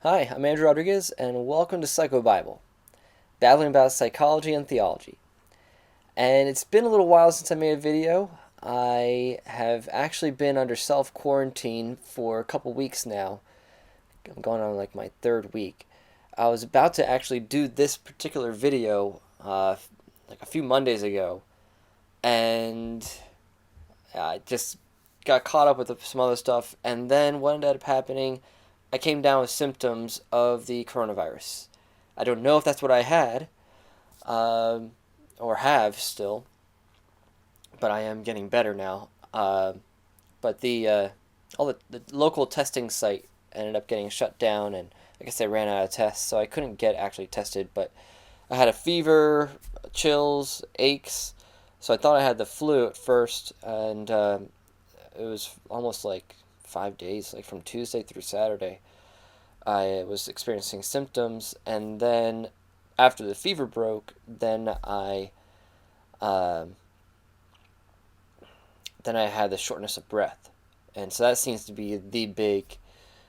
Hi, I'm Andrew Rodriguez, and welcome to PsychoBible, babbling about psychology and theology. And it's been a little while since I made a video. I have actually been under self quarantine for a couple weeks now. I'm going on like my third week. I was about to actually do this particular video like a few Mondays ago, and I just got caught up with some other stuff. And then what ended up happening, I came down with symptoms of the coronavirus. I don't know if that's what I had, um, or have still, but I am getting better now. But all the local testing site ended up getting shut down, and I guess they ran out of tests, so I couldn't get actually tested. But I had a fever, chills, aches, so I thought I had the flu at first, and it was almost like 5 days, like from Tuesday through Saturday. I was experiencing symptoms, and then after the fever broke, um, then I had the shortness of breath, and so that seems to be the big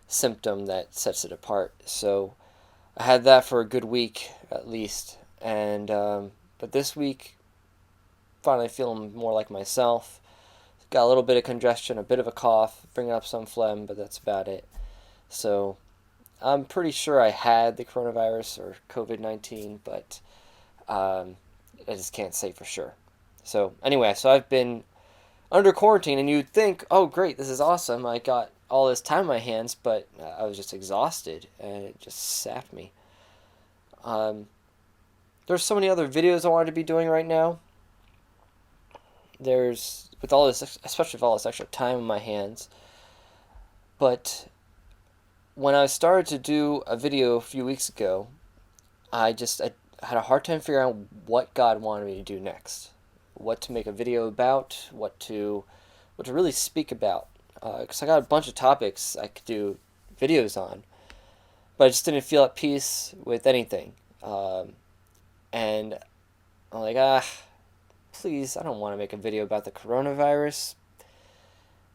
symptom that sets it apart. So I had that for a good week at least, and but this week finally feeling more like myself. Got a little bit of congestion, a bit of a cough, bringing up some phlegm, but that's about it. So I'm pretty sure I had the coronavirus or COVID-19, but I just can't say for sure. So anyway, so I've been under quarantine, and you'd think, oh great, this is awesome. I got all this time in my hands, but I was just exhausted, and it just sapped me. Um, there's so many other videos I wanted to be doing right now. There's with all this, especially with all this extra time in my hands. But when I started to do a video a few weeks ago, I had a hard time figuring out what God wanted me to do next, what to make a video about, what to really speak about. Because I got a bunch of topics I could do videos on, but I just didn't feel at peace with anything. And I'm like, please, I don't want to make a video about the coronavirus.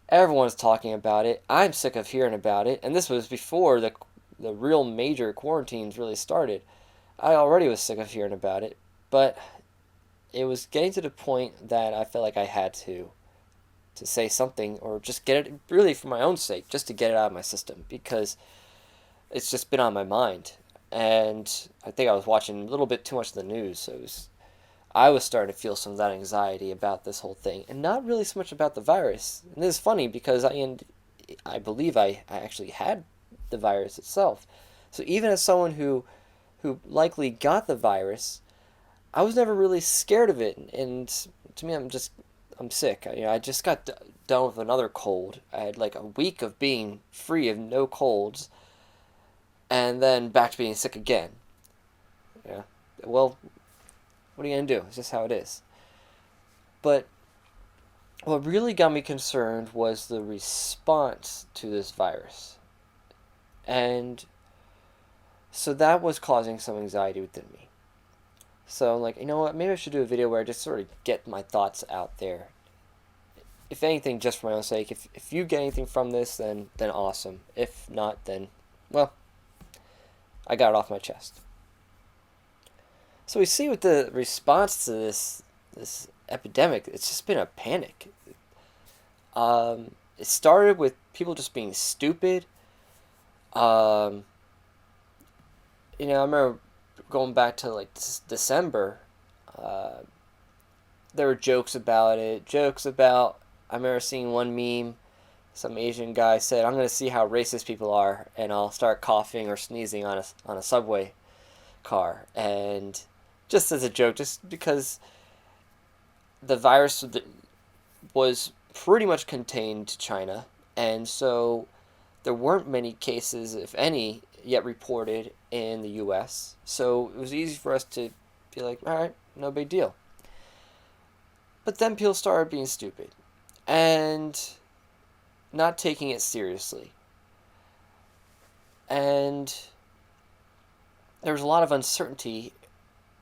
Everyone's talking about it. I'm sick of hearing about it. And this was before the real major quarantines really started. I already was sick of hearing about it, but it was getting to the point that I felt like I had to say something or just get it really for my own sake, just to get it out of my system because it's just been on my mind. And I think I was watching a little bit too much of the news, so I was starting to feel some of that anxiety about this whole thing, and not really so much about the virus. And this is funny because I believe I actually had the virus itself. So even as someone who likely got the virus, I was never really scared of it. And to me, I'm sick. I just got done with another cold. I had like a week of being free of no colds, and then back to being sick again. Yeah. Well, what are you gonna do? It's just how it is. But what really got me concerned was the response to this virus. And so that was causing some anxiety within me. So I'm like, you know what, maybe I should do a video where I just sort of get my thoughts out there. If anything, just for my own sake. If you get anything from this, then awesome. If not, then, well, I got it off my chest. So we see with the response to this epidemic, it's just been a panic. It started with people just being stupid. Um, I remember going back to like December. Uh, there were jokes about it. Jokes about. I remember seeing one meme. Some Asian guy said, "I'm gonna see how racist people are, and I'll start coughing or sneezing on a subway car." And just as a joke, just because the virus was pretty much contained to China, and so there weren't many cases, if any, yet reported in the U.S. So it was easy for us to be like, all right, no big deal. But then people started being stupid and not taking it seriously. And there was a lot of uncertainty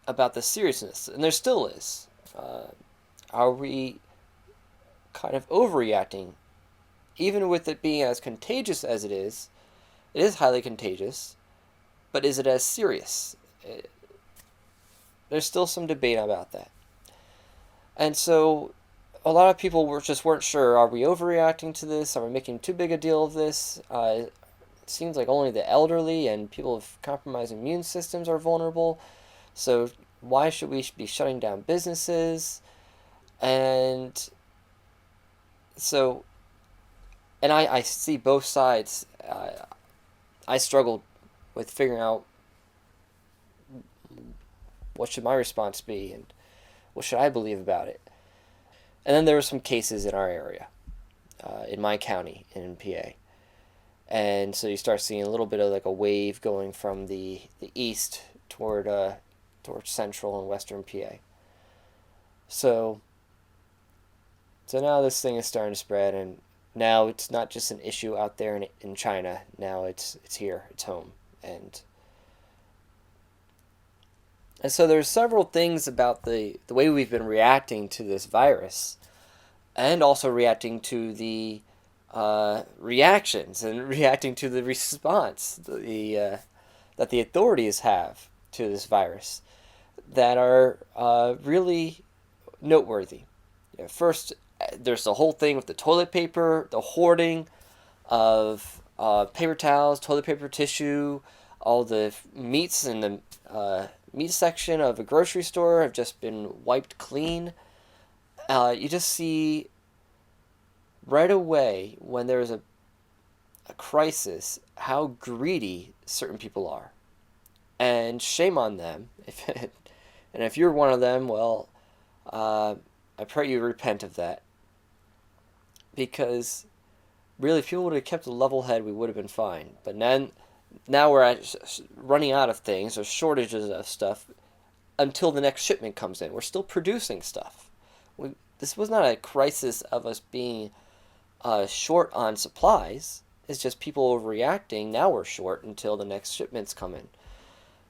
about the seriousness, and there still is. Are we kind of overreacting? Even with it being as contagious as it is highly contagious. but is it as serious? There's still some debate about that. And so a lot of people weren't sure. Are we overreacting to this? Are we making too big a deal of this? It seems like only the elderly and people with compromised immune systems are vulnerable. So why should we be shutting down businesses? And so, and I see both sides. I struggled with figuring out what should my response be and what should I believe about it. And then there were some cases in our area, in my county in PA. And so you start seeing a little bit of like a wave going from the east towards central and western PA. So now this thing is starting to spread, and now it's not just an issue out there in China. Now it's here, it's home, and so there's several things about the way we've been reacting to this virus, and also reacting to the reactions and reacting to the response that the authorities have to this virus that are really noteworthy. First, there's the whole thing with the toilet paper, the hoarding of paper towels, toilet paper, tissue, all the meats in the meat section of a grocery store have just been wiped clean. You just see right away when there's a crisis how greedy certain people are. And shame on them. And if you're one of them, well, I pray you repent of that. Because really, if people would have kept a level head, we would have been fine. But now we're running out of things, or shortages of stuff, until the next shipment comes in. We're still producing stuff. This was not a crisis of us being short on supplies. It's just people overreacting. Now we're short until the next shipments come in.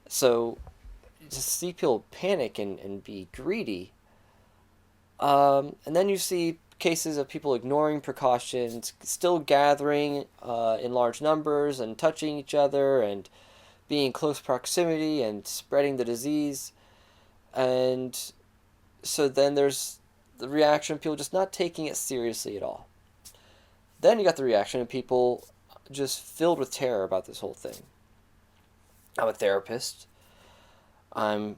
So just see people panic and be greedy. And then you see cases of people ignoring precautions, still gathering in large numbers and touching each other and being in close proximity and spreading the disease. And so then there's the reaction of people just not taking it seriously at all. Then you got the reaction of people just filled with terror about this whole thing. I'm a therapist. I'm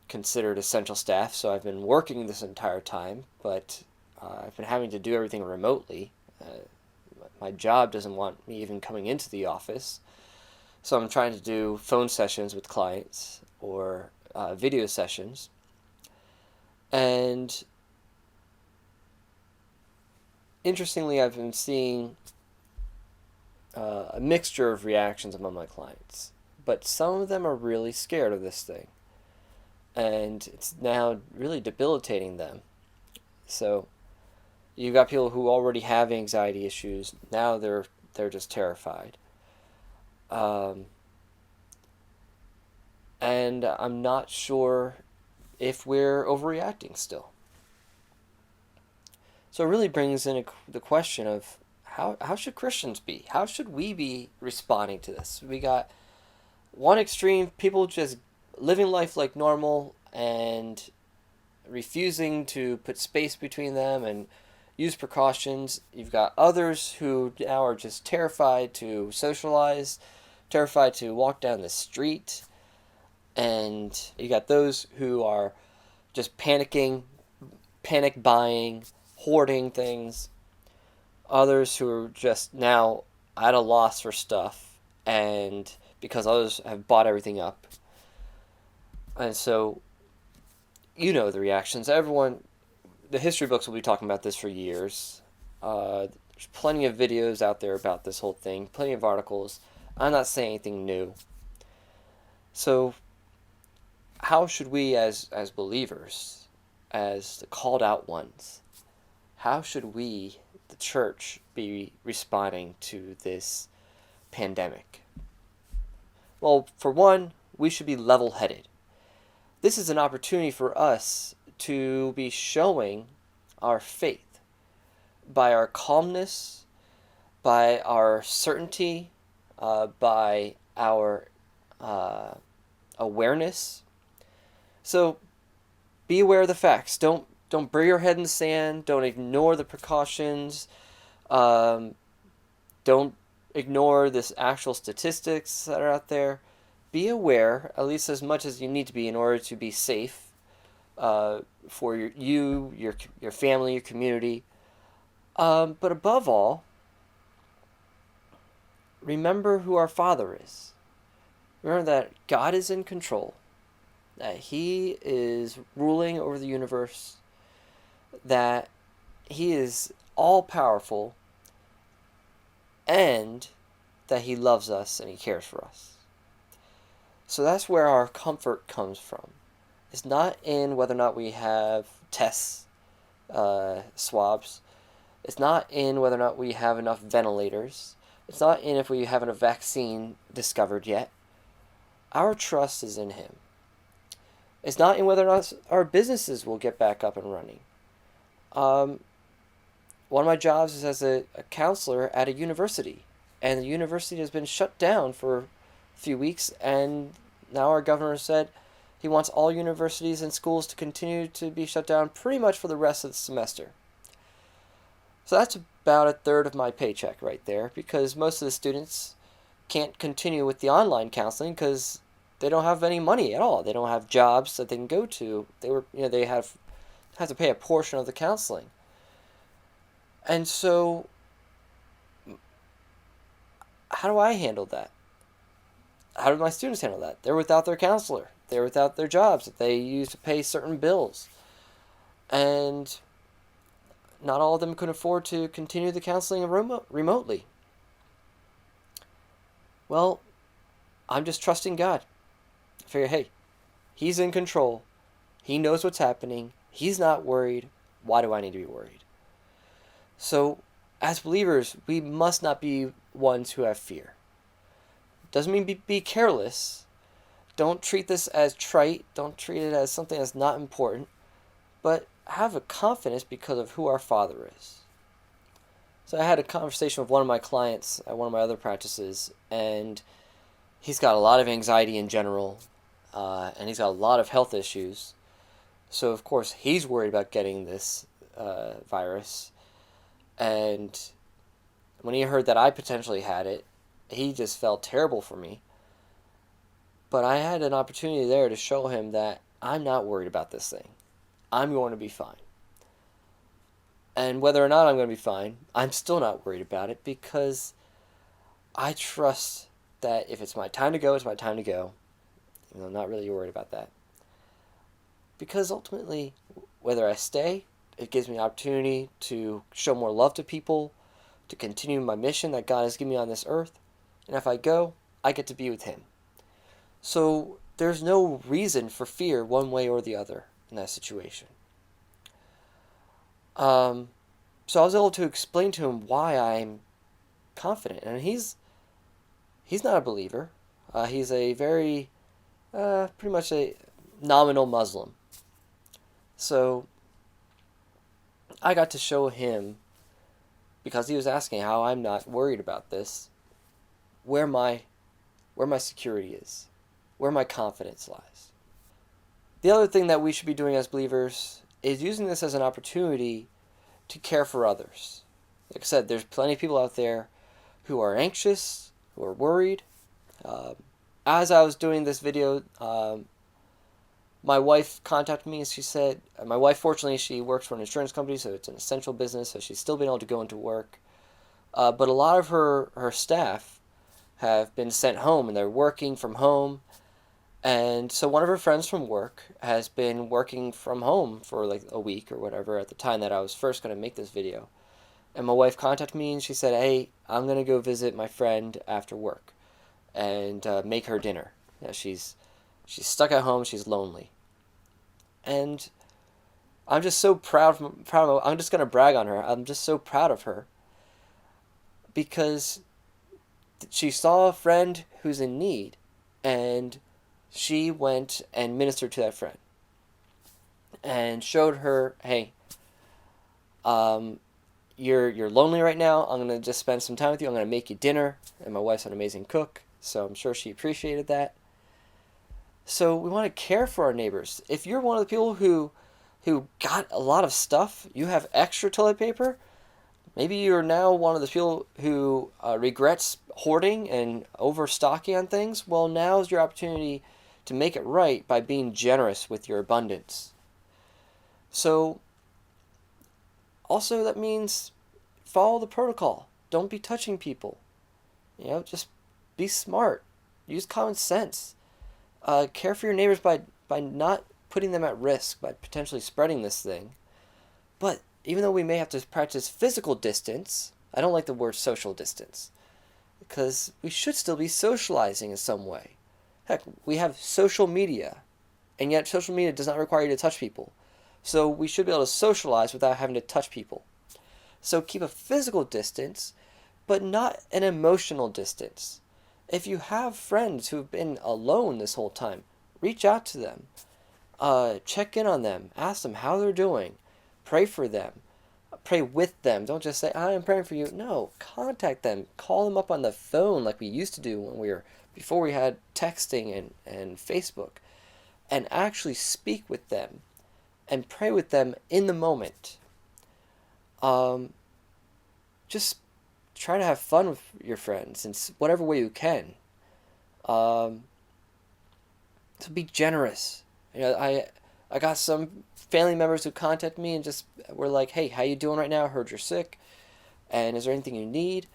considered essential staff, so I've been working this entire time, but I've been having to do everything remotely. My job doesn't want me even coming into the office, so I'm trying to do phone sessions with clients or video sessions. And interestingly, I've been seeing a mixture of reactions among my clients, but some of them are really scared of this thing, and it's now really debilitating them. So you've got people who already have anxiety issues. Now they're just terrified. And I'm not sure if we're overreacting still. So it really brings in the question of how should Christians be? How should we be responding to this? We got one extreme, people just living life like normal and refusing to put space between them and use precautions. You've got others who now are just terrified to socialize, terrified to walk down the street. And you got those who are just panicking, panic buying, hoarding things. Others who are just now at a loss for stuff, and because others have bought everything up. And so, you know the reactions. Everyone, the history books will be talking about this for years. There's plenty of videos out there about this whole thing, plenty of articles. I'm not saying anything new. So, how should we as believers, as the called out ones, how should we, the church, be responding to this pandemic? Well, for one, we should be level-headed. This is an opportunity for us to be showing our faith by our calmness, by our certainty, by our awareness. So be aware of the facts. Don't bury your head in the sand. Don't ignore the precautions. Um, don't ignore this actual statistics that are out there. Be aware, at least as much as you need to be in order to be safe for your family, your community. But above all, remember who our Father is. Remember that God is in control, that He is ruling over the universe, that He is all powerful, and that He loves us and He cares for us. So that's where our comfort comes from. It's not in whether or not we have tests, swabs. It's not in whether or not we have enough ventilators. It's not in if we have a vaccine discovered yet. Our trust is in Him. It's not in whether or not our businesses will get back up and running. One of my jobs is as a counselor at a university, and the university has been shut down for a few weeks, and now our governor said he wants all universities and schools to continue to be shut down pretty much for the rest of the semester. So that's about a third of my paycheck right there, because most of the students can't continue with the online counseling because they don't have any money at all. They don't have jobs that they can go to. They have to pay a portion of the counseling. And so, how do I handle that? How do my students handle that? They're without their counselor. They're without their jobs that they use to pay certain bills. And not all of them can afford to continue the counseling remotely. Well, I'm just trusting God. I figure, hey, He's in control. He knows what's happening. He's not worried. Why do I need to be worried? So, as believers, we must not be ones who have fear. Doesn't mean be careless. Don't treat this as trite. Don't treat it as something that's not important. But have a confidence because of who our Father is. So I had a conversation with one of my clients at one of my other practices, and he's got a lot of anxiety in general, and he's got a lot of health issues. So, of course, he's worried about getting this virus. And when he heard that I potentially had it, he just felt terrible for me. But I had an opportunity there to show him that I'm not worried about this thing. I'm going to be fine. And whether or not I'm going to be fine, I'm still not worried about it because I trust that if it's my time to go, it's my time to go. I'm not really worried about that. Because ultimately, whether I stay, it gives me an opportunity to show more love to people, to continue my mission that God has given me on this earth. And if I go, I get to be with Him. So there's no reason for fear one way or the other in that situation. So I was able to explain to him why I'm confident. And he's not a believer. He's a very, pretty much a nominal Muslim. So I got to show him, because he was asking how I'm not worried about this, where my security is, where my confidence lies. The other thing that we should be doing as believers is using this as an opportunity to care for others. Like I said, there's plenty of people out there who are anxious, who are worried. As I was doing this video, my wife contacted me and she said, my wife, fortunately, she works for an insurance company, so it's an essential business, so she's still been able to go into work. But a lot of her staff have been sent home and they're working from home. And so one of her friends from work has been working from home for like a week or whatever at the time that I was first going to make this video. And my wife contacted me and she said, hey, I'm going to go visit my friend after work and make her dinner. You know, she's stuck at home. She's lonely. And I'm just so proud of her. I'm just going to brag on her. I'm just so proud of her because she saw a friend who's in need and she went and ministered to that friend and showed her, hey, you're lonely right now. I'm going to just spend some time with you. I'm going to make you dinner. And my wife's an amazing cook, so I'm sure she appreciated that. So we want to care for our neighbors. If you're one of the people who got a lot of stuff, you have extra toilet paper, maybe you're now one of the people who regrets hoarding and overstocking on things. Well, now's your opportunity to make it right by being generous with your abundance. So, also that means follow the protocol. Don't be touching people. Just be smart. Use common sense. Care for your neighbors by not putting them at risk by potentially spreading this thing. But even though we may have to practice physical distance, I don't like the word social distance, because we should still be socializing in some way. Heck, we have social media, and yet social media does not require you to touch people. So we should be able to socialize without having to touch people. So keep a physical distance, but not an emotional distance. If you have friends who have been alone this whole time, reach out to them. Check in on them. Ask them how they're doing. Pray for them. Pray with them. Don't just say, I am praying for you. No, contact them. Call them up on the phone like we used to do before we had texting and Facebook. And actually speak with them and pray with them in the moment. Just try to have fun with your friends in whatever way you can. So be generous. I got some family members who contacted me and just were like, hey, how you doing right now? I heard you're sick. And is there anything you need?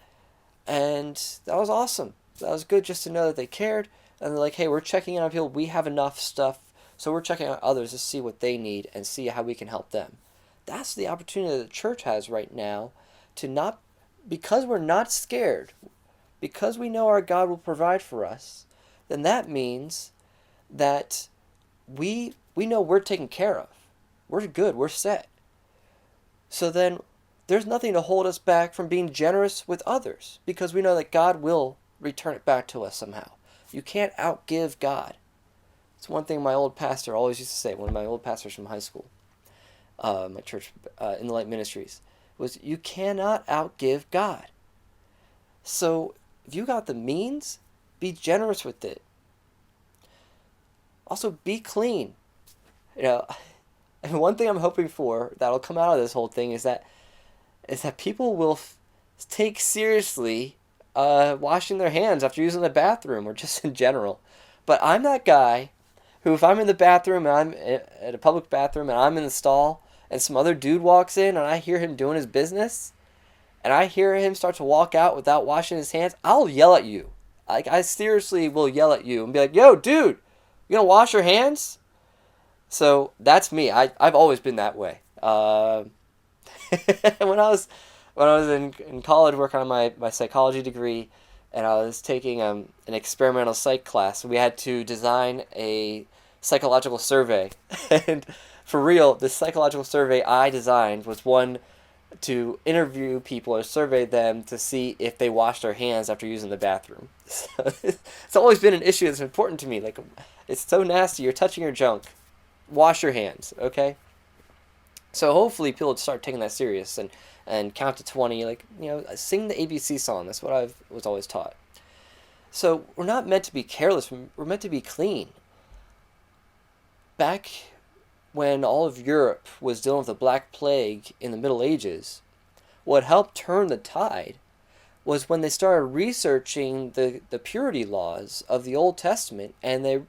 And that was awesome. That was good just to know that they cared. And they're like, hey, we're checking in on people. We have enough stuff. So we're checking out others to see what they need and see how we can help them. That's the opportunity that the church has right now to not, because we're not scared, because we know our God will provide for us, then that means that we know we're taken care of. We're good. We're set. So then there's nothing to hold us back from being generous with others, because we know that God will return it back to us somehow. You can't outgive God. It's one thing my old pastor always used to say, one of my old pastors from high school, my church in the Light Ministries, was you cannot outgive God. So if you got the means, be generous with it. Also, be clean. And one thing I'm hoping for that'll come out of this whole thing is that people will take seriously washing their hands after using the bathroom or just in general. But I'm that guy who, if I'm in the bathroom and I'm at a public bathroom and I'm in the stall and some other dude walks in and I hear him doing his business and I hear him start to walk out without washing his hands, I'll yell at you. I seriously will yell at you and be like, yo, dude, you gonna wash your hands? So that's me. I've always been that way. When I was in college working on my psychology degree, and I was taking an experimental psych class, we had to design a psychological survey. And for real, this psychological survey I designed was one to interview people or survey them to see if they washed their hands after using the bathroom. So it's always been an issue that's important to me. Like, it's so nasty. You're touching your junk. Wash your hands, okay? So hopefully people would start taking that serious and count to 20, sing the ABC song. That's what I was always taught. So we're not meant to be careless. We're meant to be clean. Back when all of Europe was dealing with the Black Plague in the Middle Ages, what helped turn the tide was when they started researching the purity laws of the Old Testament, and they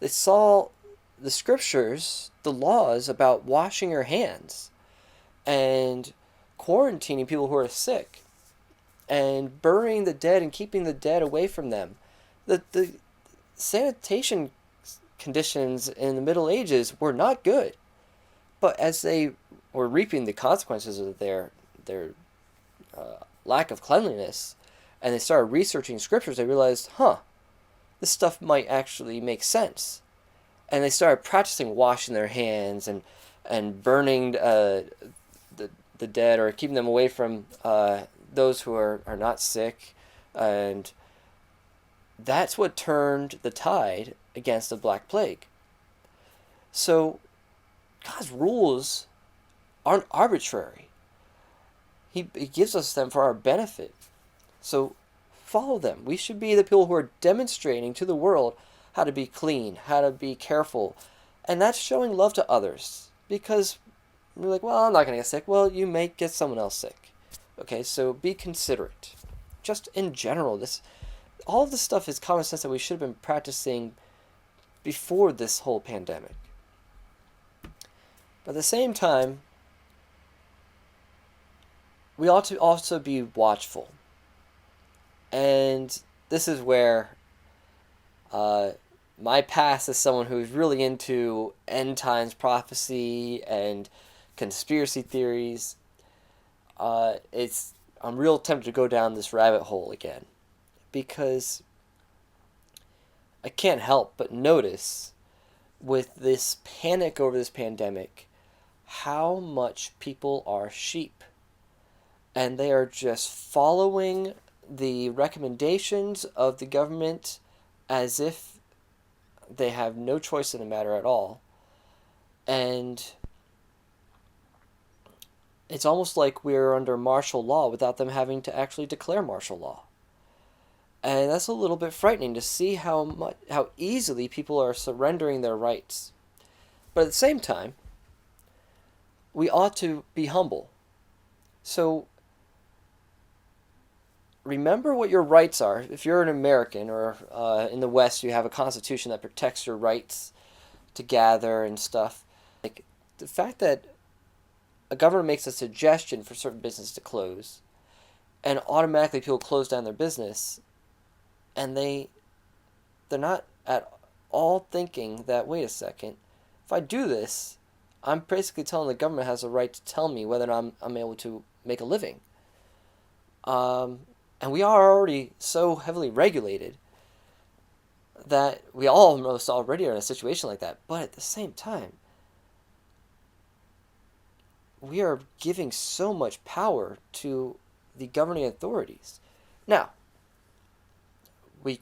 saw the scriptures, the laws about washing your hands and quarantining people who are sick and burying the dead and keeping the dead away from them. The sanitation conditions in the Middle Ages were not good. But as they were reaping the consequences of their lack of cleanliness, and they started researching scriptures, they realized, this stuff might actually make sense. And they started practicing washing their hands and burning the dead, or keeping them away from those who are not sick. And that's what turned the tide against the Black Plague. So God's rules aren't arbitrary. He gives us them for our benefit. So follow them. We should be the people who are demonstrating to the world how to be clean, how to be careful. And that's showing love to others. Because we're like, well, I'm not going to get sick. Well, you may get someone else sick. Okay, so be considerate. Just in general, all of this stuff is common sense that we should have been practicing before this whole pandemic. But at the same time, we ought to also be watchful. And this is where my past as someone who's really into end times prophecy and conspiracy theories, I'm real tempted to go down this rabbit hole again, because I can't help but notice with this panic over this pandemic how much people are sheep, and they are just following the recommendations of the government as if they have no choice in the matter at all. And it's almost like we're under martial law without them having to actually declare martial law. And that's a little bit frightening to see how easily people are surrendering their rights. But at the same time, we ought to be humble. So remember what your rights are. If you're an American, or in the West you have a constitution that protects your rights to gather and stuff. Like the fact that a government makes a suggestion for certain business to close, and automatically people close down their business, and they're not at all thinking that, wait a second, if I do this, I'm basically telling the government has a right to tell me whether or not I'm able to make a living. And we are already so heavily regulated that we almost already are in a situation like that. But at the same time, we are giving so much power to the governing authorities. Now, we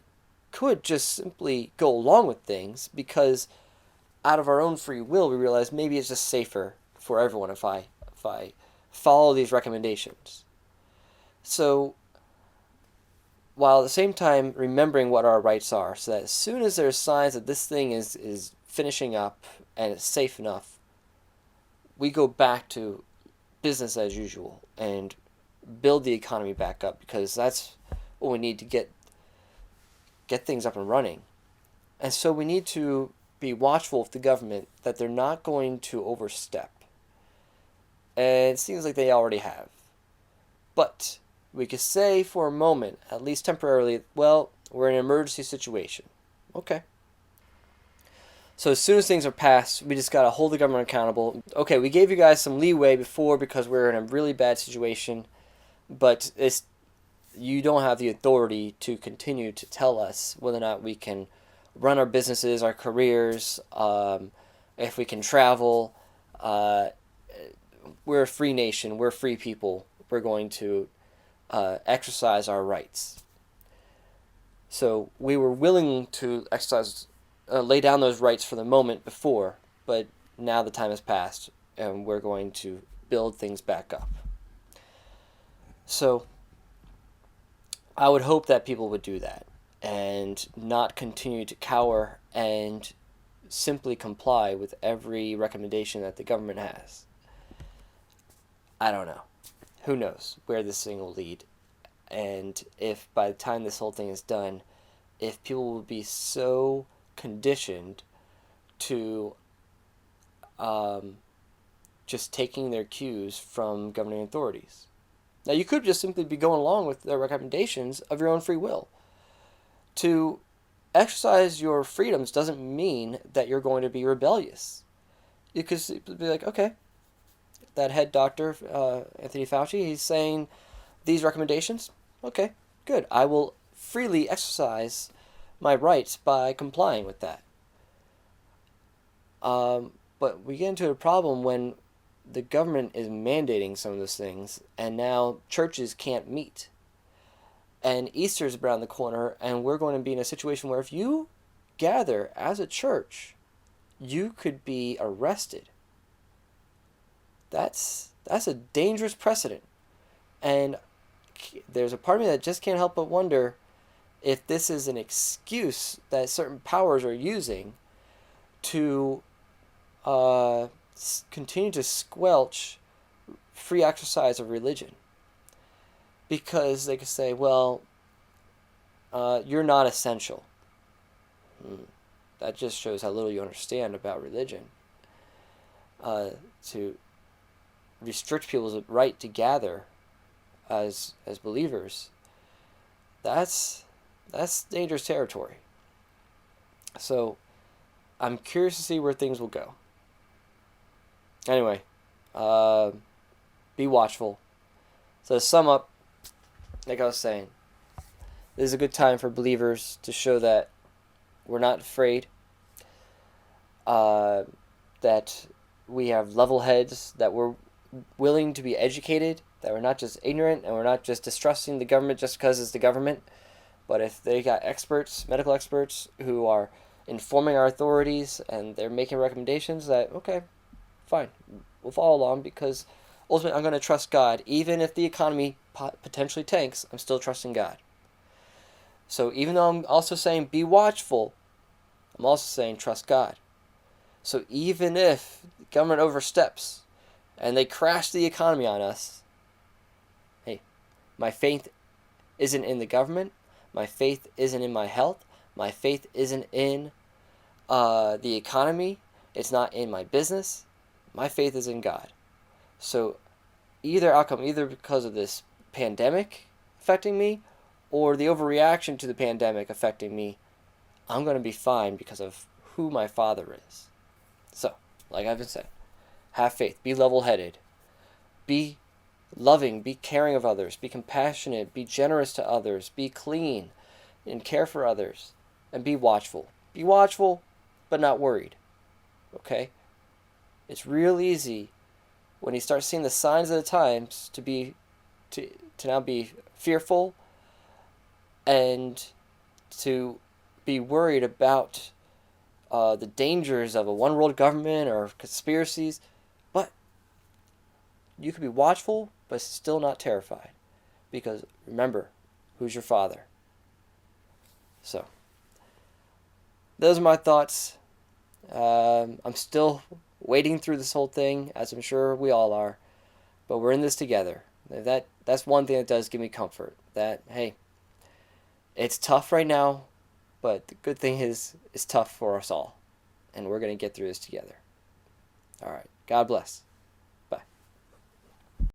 could just simply go along with things because out of our own free will we realize maybe it's just safer for everyone if I follow these recommendations. So while at the same time remembering what our rights are, so that as soon as there's signs that this thing is finishing up and it's safe enough, we go back to business as usual and build the economy back up, because that's what we need to get things up and running. And so we need to be watchful of the government that they're not going to overstep. And it seems like they already have. But we could say for a moment, at least temporarily, well, we're in an emergency situation. Okay. So as soon as things are passed, we just got to hold the government accountable. Okay, we gave you guys some leeway before because we're in a really bad situation, but you don't have the authority to continue to tell us whether or not we can run our businesses, our careers, if we can travel. We're a free nation. We're free people. We're going to exercise our rights. So we were willing to lay down those rights for the moment before, but now the time has passed, and we're going to build things back up. So I would hope that people would do that and not continue to cower and simply comply with every recommendation that the government has. I don't know. Who knows where this thing will lead, and if by the time this whole thing is done, if people will be so conditioned to just taking their cues from governing authorities. Now, you could just simply be going along with their recommendations of your own free will. To exercise your freedoms doesn't mean that you're going to be rebellious. You could be like, okay, that head doctor, Anthony Fauci, he's saying these recommendations. Okay, good. I will freely exercise my rights by complying with that. But we get into a problem when the government is mandating some of those things, and now churches can't meet. And Easter's around the corner, and we're going to be in a situation where if you gather as a church, you could be arrested. That's a dangerous precedent. And there's a part of me that just can't help but wonder if this is an excuse that certain powers are using to continue to squelch free exercise of religion. Because they could say, well, you're not essential. That just shows how little you understand about religion. To restrict people's right to gather as believers, that's dangerous territory. So I'm curious to see where things will go. Anyway, be watchful. So to sum up, like I was saying, this is a good time for believers to show that we're not afraid, that we have level heads, that we're willing to be educated, that we're not just ignorant, and we're not just distrusting the government just because it's the government. But if they got experts, medical experts, who are informing our authorities and they're making recommendations, that, okay, fine, we'll follow along, because ultimately I'm going to trust God. Even if the economy potentially tanks, I'm still trusting God. So even though I'm also saying be watchful, I'm also saying trust God. So even if the government oversteps and they crash the economy on us, hey, my faith isn't in the government. My faith isn't in my health. My faith isn't in the economy. It's not in my business. My faith is in God. So either outcome, either because of this pandemic affecting me or the overreaction to the pandemic affecting me, I'm going to be fine because of who my Father is. So, like I've been saying, have faith. Be level-headed. Be loving. Be caring of others. Be compassionate. Be generous to others. Be clean and care for others. And be watchful. Be watchful, but not worried. Okay? It's real easy when you start seeing the signs of the times to now be fearful and to be worried about the dangers of a one world government or conspiracies. But you can be watchful but still not terrified, because remember, who's your Father? So those are my thoughts. I'm still wading through this whole thing, as I'm sure we all are, but we're in this together. That's one thing that does give me comfort, that hey, it's tough right now, but the good thing is it's tough for us all, and we're going to get through this together. All right, God bless.